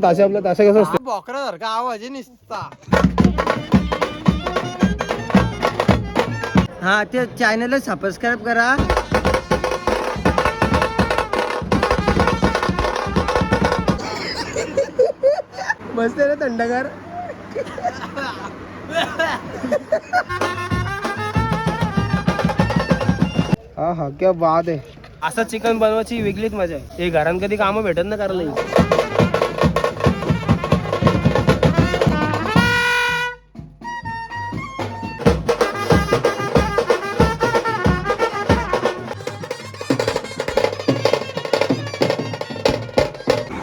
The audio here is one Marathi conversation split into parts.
ताशा आपला ताशा कसा असतो बोकरासारखा आवाज आहे निसता. हा ते चॅनलला सबस्क्राईब करा. मस्त आहे ना थंडगार. हा हा क्या बात आहे. असं चिकन बनवायची वेगळीच मजा आहे. हे घरात कधी कामं भेटत ना करायला.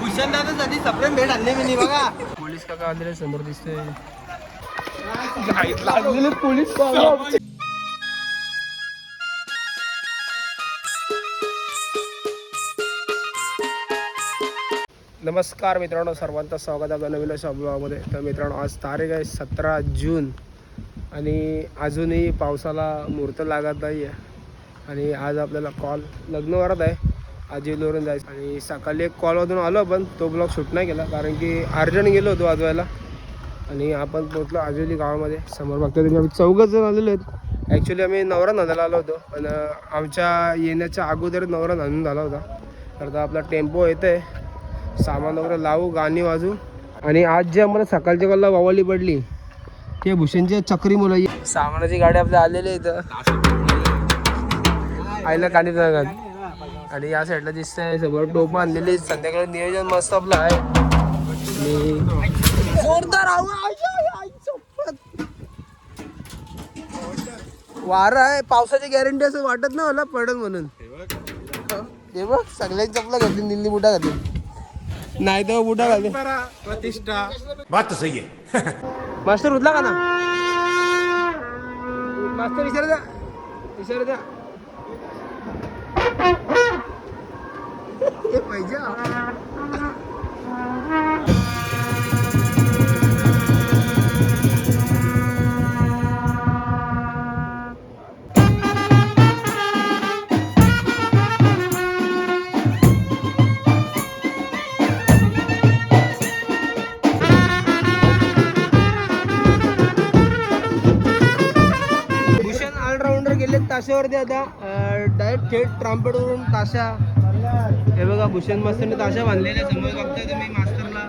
भूषणदादासाठी सप्रेम भेट आणले मी बघा. पोलीस काका आलेले समोर दिसतोय. पोलीस नमस्कार मित्रांनो, सर्वांचं स्वागत आहे आपल्या नवीन अशा ब्लॉगमध्ये. तर मित्रांनो, आज तारीख आहे 17 जून आणि अजूनही पावसाला मुहूर्त लागत नाही आहे. आणि आज आपल्याला कॉल लग्न वरात आहे, आजीवरून जायचं. आणि सकाळी एक कॉलमधून आलो, पण तो ब्लॉग शूट नाही केला कारण की अर्जंट गेलो होतो वाजवायला. आणि आपण पोहोचलो आजिवली गावामध्ये. समोर बघतो तुम्ही आम्ही 4 जण आलेलो आहेत. ॲक्च्युली आम्ही नवरा नांदायला आलो होतो, पण आमच्या येण्याच्या अगोदर नवरा नांदून झाला होता. तर आता आपला टेम्पो येतं आहे, सामान वगैरे लावू, गाणी वाजू. आणि आज जे आम्हाला सकाळच्या कॉलला वावली पडली ते भूषणच्या चक्री मुलं. सामानाची गाडी आपल्या आलेली आहे इथं आईला काढी जागात. आणि या साईडला दिसतंय समोर टोपं आणलेली. संध्याकाळी नियोजन मस्त आपलं आहे. आणि जोरदार वारं आहे. पावसाची गॅरंटी असं वाटत ना मला पडत म्हणून. ते बघ सगळ्यांची चपला घातली, निल्ली बुटा घातली, नाही तर बुटा घालते. प्रतिष्ठा बात तो सही है. मास्टर उठला का ना? मास्टर इशारा द्या, इशारा द्या. हे पाहिजे. ताशावरती आता डायरेक्ट थेट ट्राम्पेटवरून ताशा. हे बघा भूषण मास्तरने ताशा बांधलेल्या समोर बघताय तुम्ही मास्तरला.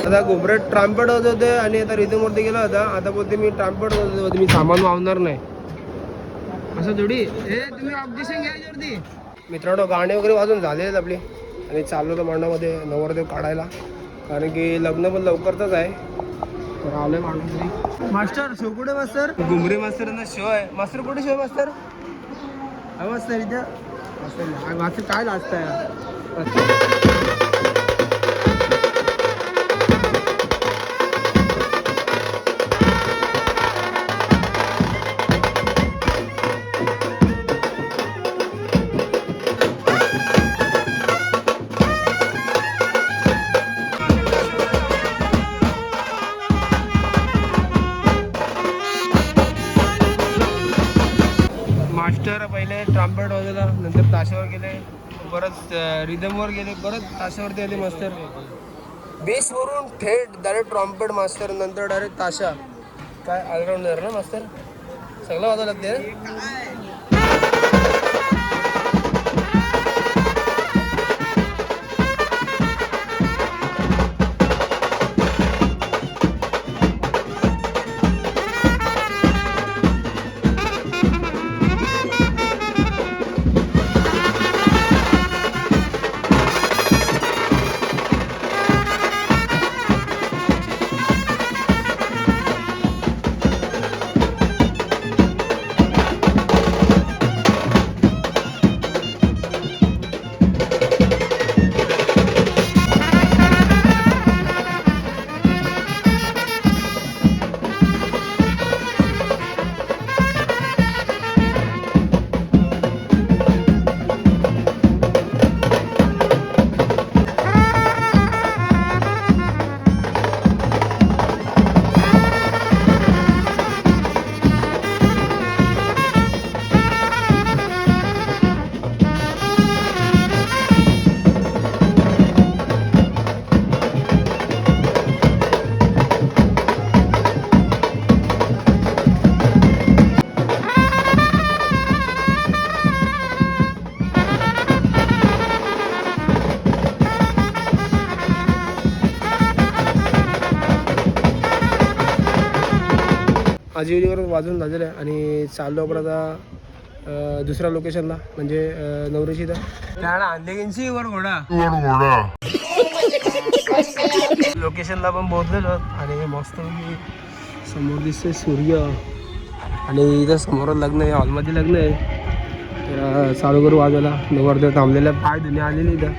आता गोबरेट ट्राम्पेट होत होते आणि आता रिदमवरती गेला होता. आता बोलते मी ट्राम्पेट होत होते, मी सामान वावणार नाही असं थोडी. हे तुम्ही ऑब्जेक्शन घ्या याच्यावरती. मित्रांनो, गाणे वगैरे वाजून झाले आहेत आपले आणि चाललो होतो मांडामध्ये नवरदेव काढायला, कारण की लग्न पण लवकरच आहे. तर आलोय मांडमध्ये. मास्टर शो कुठे? मास्तर घुमरे मास्तरांना शो आहे. मास्तर कुठे शो आहे? मास्तर हा मास्तर इथं. मास्तर काय लाजताय? मास्टर पहिले ट्राम्पेट वाजवला, नंतर ताशावर गेले, परत रिदमवर गेले, परत ताशावरती आले मास्टर. बेसवरून थेट डायरेक्ट ट्रॉम्पेट मास्टर, नंतर डायरेक्ट ताशा. काय ऑलराऊंडर ना मास्तर, सगळं वाजवावं लागते. आजिवलीवर वाजून झालेलं आहे आणि चाललो आपण आता दुसऱ्या लोकेशनला म्हणजे नवरीची तर अंधेगींची वर घोडा लोकेशनला पण पोहोचलेलो आणि मस्त समोर दिसते सूर्य आणि इथं समोर लग्न आहे, हॉलमध्ये लग्न आहे. तर चालू करू वाजायला नवरदेव थांबलेला पाय धुणे आलेली इथं.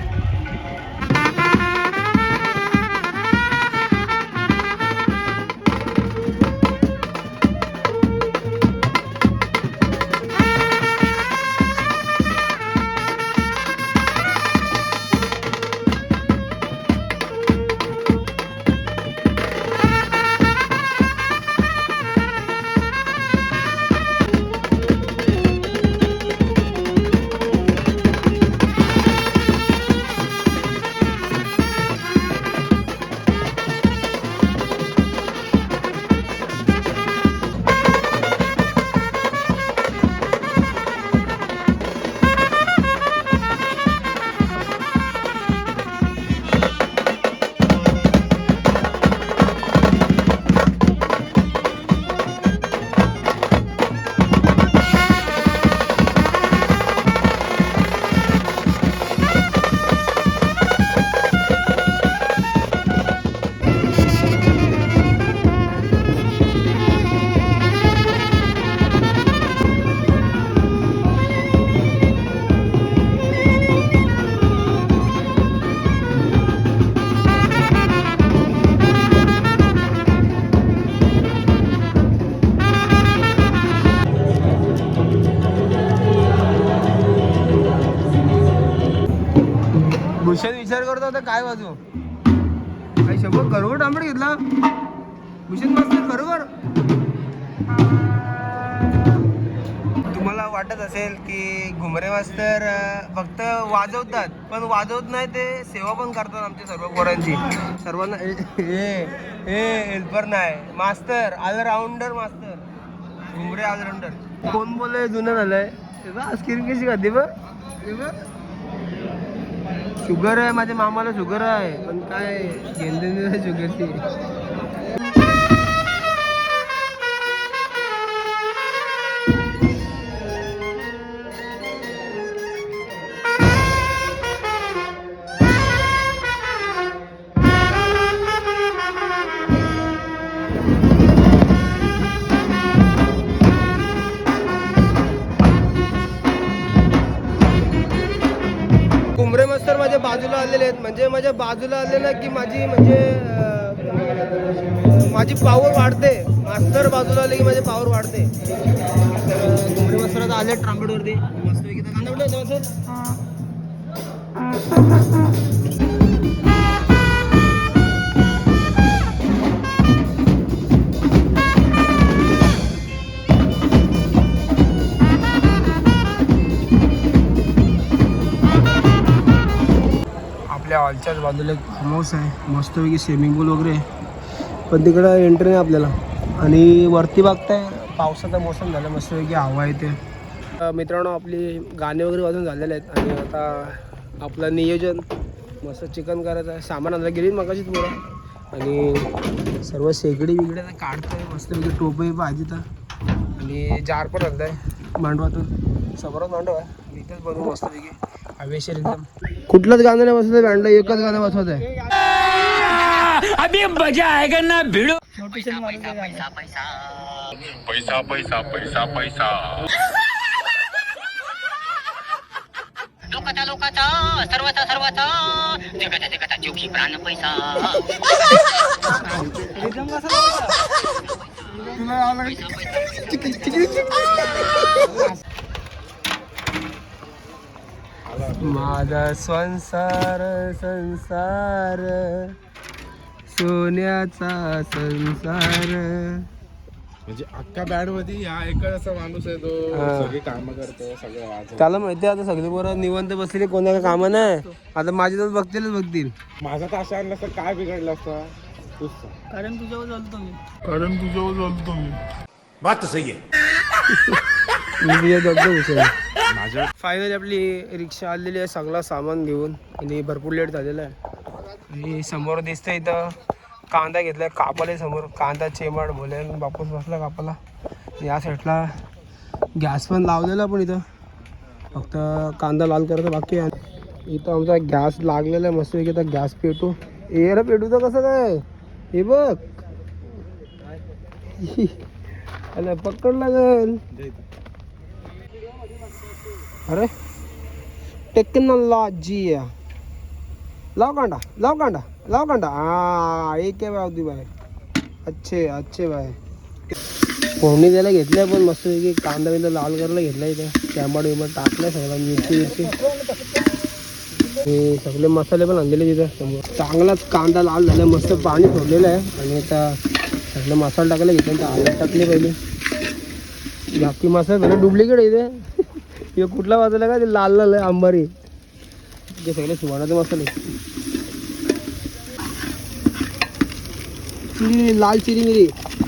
भूषण विचार करतो आता काय वाजू काही शंभर खरोखर तांबड घेतला भूषण मास्तर खरोखर. तुम्हाला वाटत असेल की घुमरे मास्तर फक्त वाजवतात पण वाजवत नाही, ते सेवा पण करतात आमच्या सर्व पोरांची. सर्वांना हेल्पर नाही मास्तर, ऑलराऊंडर मास्तर, घुमरे ऑलराऊंडर. कोण बोलले जुनं झालंय स्क्रीन कशी खाते बघ. शुगर आहे माझ्या मामाला, शुगर आहे पण काय घेणं नाही शुगरची. घुमरे मास्तर माझ्या बाजूला आलेले आहेत, म्हणजे माझ्या बाजूला आले ना की माझी म्हणजे माझी पावर वाढते. मास्तर बाजूला आले की माझी पावर वाढते. तर घुमरे मास्तर आता आले ट्रम्पेटवरती मस्तपैकी. तर कांदा उठलं आपल्या हॉलच्याच बाजूला एक फार्म हाऊस आहे मस्तपैकी, स्विमिंग पूल वगैरे आहे. पण तिकडं एंट्री नाही आपल्याला. आणि वरती बघताय पावसाचा मोसम झाला, मस्तपैकी हवा येते. मित्रांनो आपली गाणे वगैरे वाजून झालेले आहेत आणि आता आपलं नियोजन मस्त चिकन करायचं आहे. सामान आणलं गेली मगाशीच बरं आणि सर्व शेगडी बिगडी काढतोय मस्तपैकी. टोपही भाजी तर आणि जार पण आणलं आहे मांडवातून. समोरच मांडव आहे, इथेच बनवू मस्तपैकी हवेशीर एकदम. कुठलंच गाणं नाही बसवत आहे, बँडला एकच गाणं बसवत आहे. अभी मजा आएगा ना भिड़ो. पैसा पैसा पैसा पैसा लोकाचा लोकाचा सर्वाचा सर्वाचा जगाचा जगाचा जोखी प्राण पैसा. माझा संसार संसार सोन्याचा संसार. म्हणजे अख्ख्या बँड मध्ये हा एकच असा माणूस आहे तो हा. सगळी कामं करतो, सगळं वाजवतो. त्याला माहिती आहे आता सगळे पोरं निवांत बसलेली, कोणाला कामं नाही. आता माझी तर बघतीलच बघतील. माझा तर अशा आणलं असतं काय बिघडलं असतं तूच सांग. कारण तुझ्यावर चालतो मी. बात तो सही है. फायनली आपली रिक्षा आलेली आहे सगळं सामान घेऊन आणि भरपूर लेट झालेला आहे. आणि समोर दिसतं इथं कांदा घेतलाय कापाले समोर, कांदा चेमाड भोले बापूस बसला कापाला. या साईडला गॅस पण लावलेला, पण इथं फक्त कांदा लाल करायचा बाकी आहे. इथं आमचा गॅस लागलेला आहे मस्त पैकी. आता गॅस पेटू एरा पेटू तर कसं काय हे बघ अरे पकड लागल. अरे टेक्नॉलॉजी लाव कांदा लाव कांदा लाव कांदा. हा एक आहे बाय बाय. अच्छे अच्छे बाय. फोडणी द्यायला घेतल्या पण मस्त पैकी कांदा बिंदा लाल करायला घेतला. इथं टॅमाट विमाट टाकला सगळा, मिरची मिरची हे सगळे मसाले पण आणलेले तिथं समोर. चांगलाच कांदा लाल झाला, मस्त पाणी सोडलेलं आहे. आणि आता सगळे मसाला टाकायला घेतले तर आलं टाकले पहिले. बाकी मसाला सगळे डुप्लिकेट इथे. हे कुठला वाजला का ते लाल लाल आहे अंबारी, ते सगळे सुवाणाचे मसाले. चिरी लाल चिरी मिरी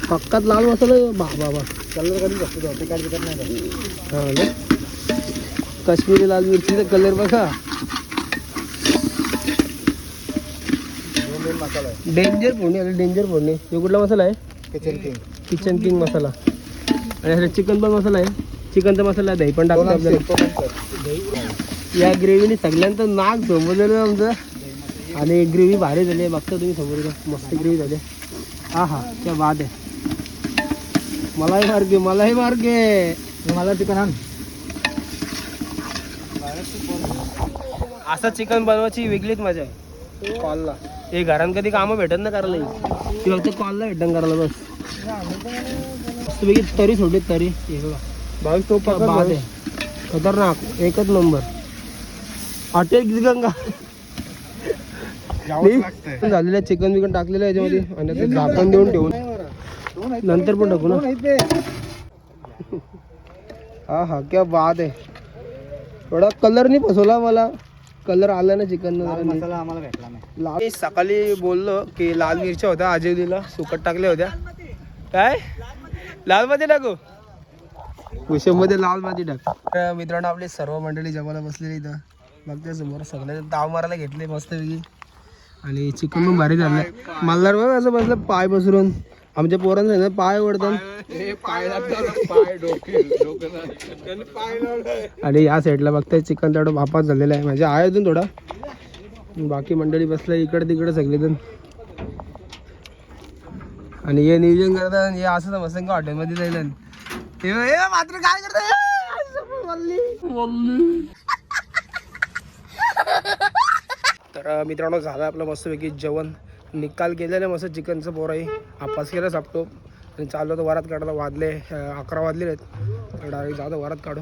पक्कात लाल मसाला. बाबा कलर कधी बघतो नाही. काश्मीरी लाल मिरचीचा कलर बघा. डेंजर फोडणी आले, डेंजर फोडणी. हे कुठला मसाला आहे? किचन किंग मसाला. आणि ह्याला चिकन पण मसाला आहे. चिकनचा मसाला, दही पण टाकतो आपल्याला. या ग्रेव्हीने सगळ्यांचं नाक झोंबलेलं आमचं. आणि ग्रेव्ही भारी झाली आहे, बघता तुम्ही समोर मस्त ग्रेव्ही झाली. हा हा क्या बात आहे. मलाही मार्गे मलाही मार्गे मला चिकन आण. असं चिकन बनवायची वेगळीच मजा आहे. कॉलला हे घरात कधी कामं भेटत ना करायला, ती फक्त कॉलला भेटन करायला बस. मस्तपैकी तरी सोडली तरी. हे बघा भाई तो बाद आहे, खतरनाक एकच नंबर. हॉटेल गंगा झालेलं चिकन बिकन टाकलेलं आहे याच्यामध्ये. आणि ते झाकण देऊन ठेवून नंतर पण टाकू ना. हा हा क्या बात आहे. थोडा कलर नाही फसवला मला, कलर आला ना चिकन मसाला आम्हाला भेटला नाही. सकाळी बोललो की लाल मिरच्या होत्या आजीवलीला सुकट टाकल्या होत्या. काय लाल मध्ये टाकू, कुशमध्ये लाल मध्ये टाक. मित्रांनो आपली सर्व मंडळी जेवायला बसलेली इथं बघते समोर. सगळे ताव मारायला घेतले मस्तपैकी. आणि चिकन पण भारी झालं. मल्हार बघ असं बसलं पाय पसरून. आमच्या पोरांचं ना पाय ओढतात. आणि या साईडला बघताय चिकन तेवढं वापास झालेलं आहे. म्हणजे आहे अजून थोडा. बाकी मंडळी बसलं इकडे तिकडे सगळेजण. आणि हे नियोजन करतात हे असं मस्त हॉटेलमध्ये जाईल. मात्र काय करत तर मित्रांनो झालं आपलं मस्तपैकी जेवण. निकाल केलेलं मस्त चिकनचं पोराही आपास केलं सापतो. आणि चाललो तर वरात काढायला. वाजले 11 वाजले आहेत. डायरेक्ट जातो वरात काढू.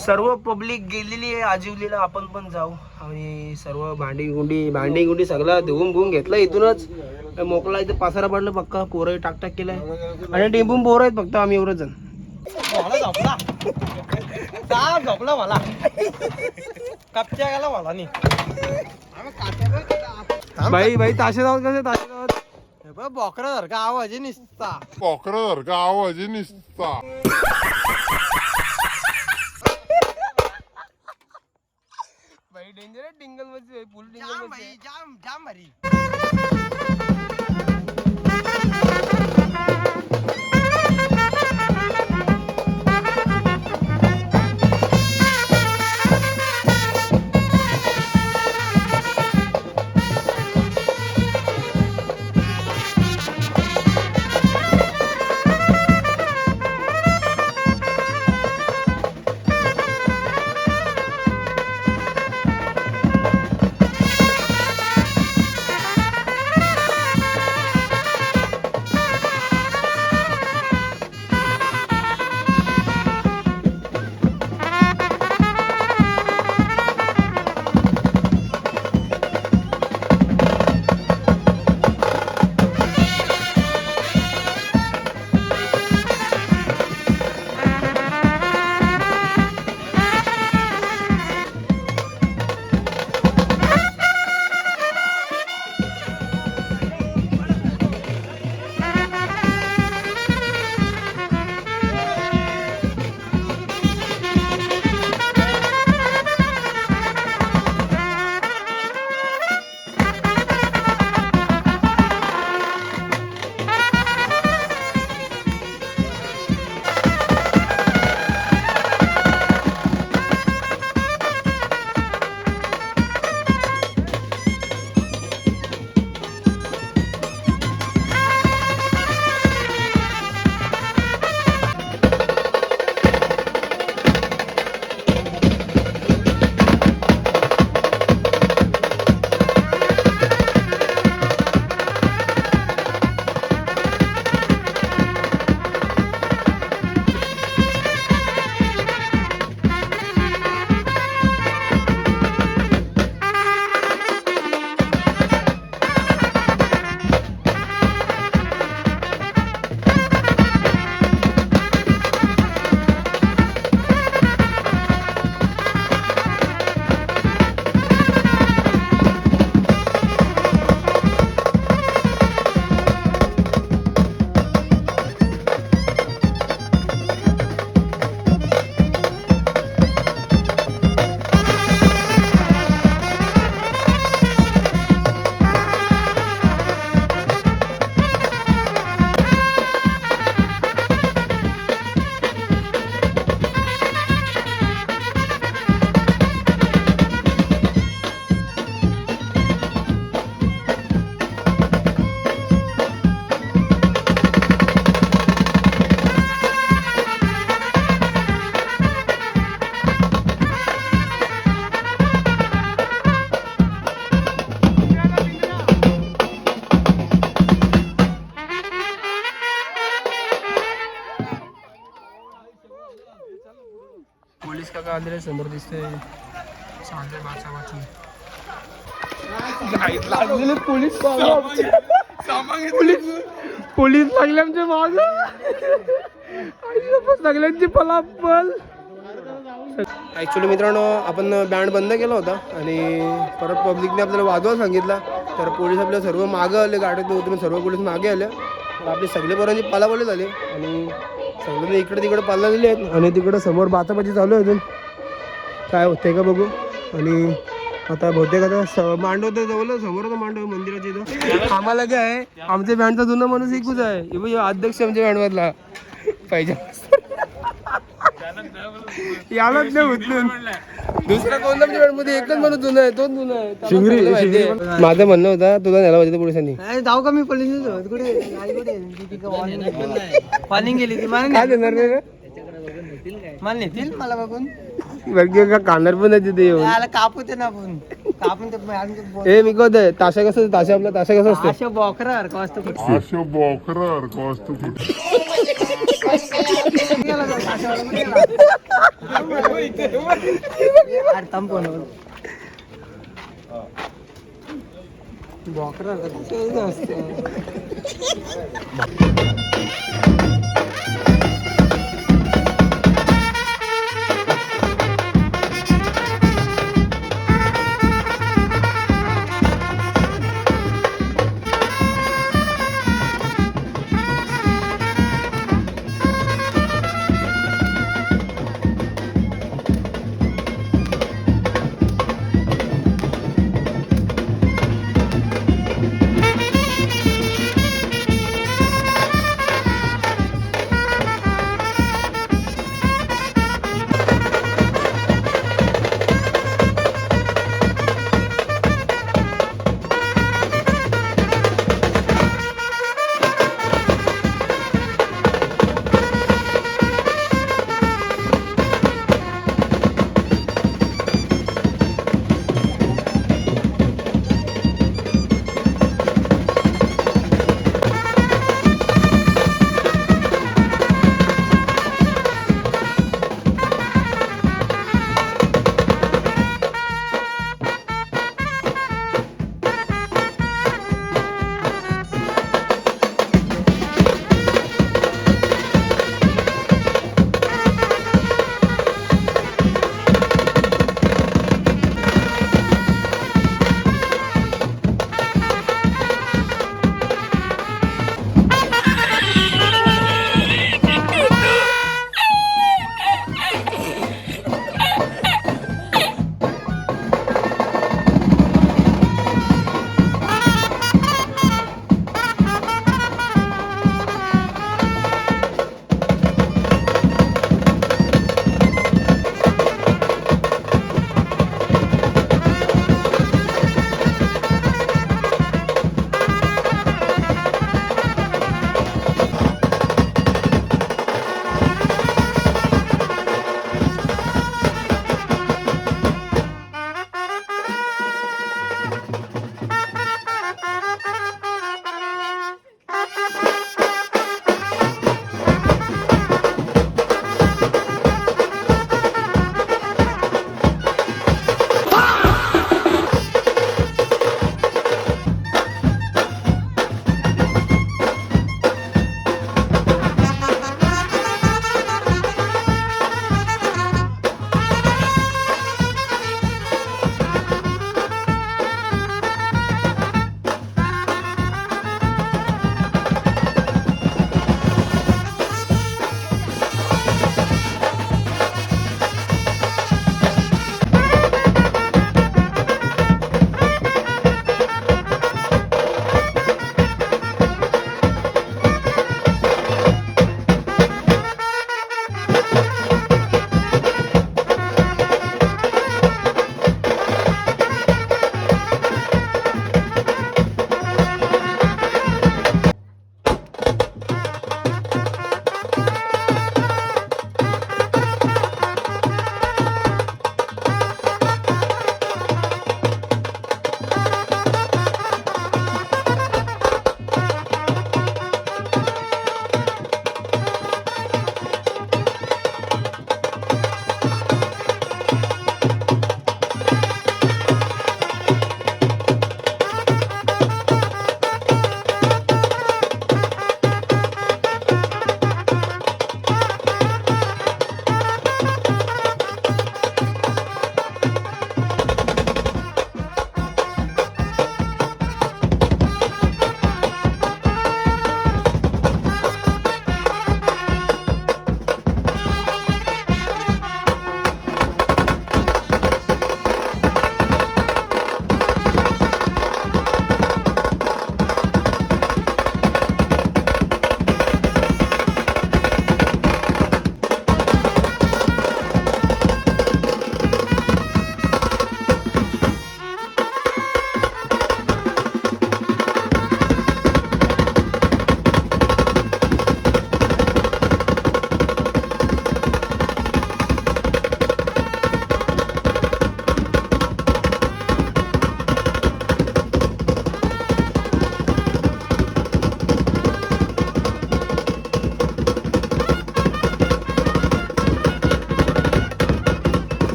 सर्व पब्लिक गेलेली आहे आजिवलीला. आपण पण जाऊ. आणि सर्व भांडी गुंडी सगळं धुवून भुवून घेतलं इथूनच. मोकळा इथे पसारा पडलं पक्का. पोरं टाक केलाय. आणि टेम्पून पोरं आहेत फक्त आम्ही एवढंच जण. झोपला मला कपच्या गेला मला नाही. भाई ताशे जाऊ कसे ताशे जाऊ बोकरा सारखा आवाज निसता. आवाज निसता. भाई डेंजर आहे. टिंगल मध्ये फुल टिंगल मध्ये जाम भारी. बांधलेले समोर दिसते पोलीस पोलीस लागले आमच्या माग सगळ्यांची पलापल. ॲक्च्युली मित्रांनो आपण बँड बंद केला होता आणि परत पब्लिकने आपल्याला वाजवा सांगितला तर पोलीस आपल्या सर्व मागं आले, गाडीतून उतरून सर्व पोलीस मागे आले. आपली सगळे पोरांची पालापली झाली आणि सगळे इकडे तिकडे पाला गेले आहेत आणि तिकडं समोर बाचाबाची चालू आहे. अजून काय होते का बघू. आणि आता बहुतेक आता मांडव तर जवळ समोर होतं मांडव मंदिराच्या इथं. आम्हाला काय आहे आमच्या बँडचा जुना माणूस एकूच आहे, अध्यक्ष आमच्या बँडमधला पाहिजे. यालाच नाही उचलून दुसरा कोणत्या बँडमध्ये एकच माणूस जुना आहे, तोच जुना आहे. माझं म्हणणं होतं तुला न्यायला पाहिजे पोलिसांनी. जाऊ का मी पोलीस कुठे वॉर्निंग गेली ती मला काय देणार रे मला नेतील मला बघून बघ का कानार पण आहे तिथे येऊन. मला कापू ते ना आपण कापून ते ए मी कहतोय ताशा कसं ताशा आपला ताशा कसं असतं अशा बॉकरा सारखं असतं कुठे अशा बोकरासारखं असतं कुठे. बॉकरा असतं.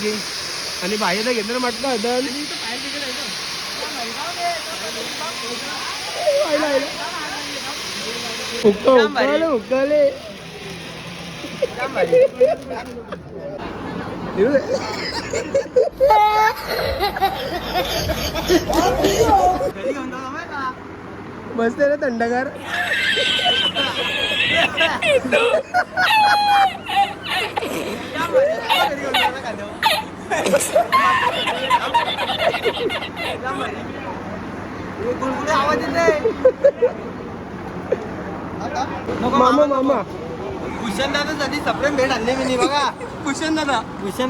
की. आणि बाहेर घेतलं म्हटलं होतं उकले मस्त आहे ना थंडगार. आवाज येते. मामा मामा भूषण दादासाठी सप्रेम भेट आणले मी बघा. भूषण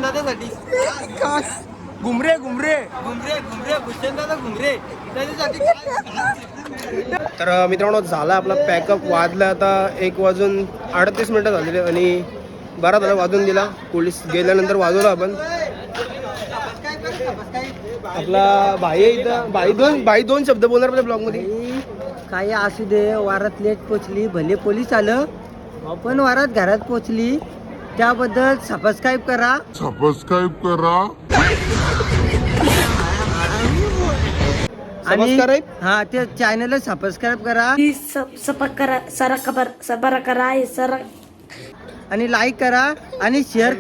दादासाठी घुमरे घुमरे. घुमरे भूषण दादा घुमरे त्याच्यासाठी काय? तर मित्रांनो झाला आपला पॅकअप. वाजला आता 1:38 झालेले आणि 12 झाला वाजून दिला. पोलीस गेल्यानंतर वाजवलं आपण. आपला भाई आहे इथं. भाई दोन शब्द बोलणार आपल्या ब्लॉग मध्ये. काही असू दे, वारात लेट पोचली, भले पोलीस आलं पण वारात घरात पोचली, त्याबद्दल सबस्क्राईब करा. सबस्क्राईब करा. आणि Subscribe? हा ते चॅनलला सबस्क्राईब करा आणि लाईक करा आणि शेअर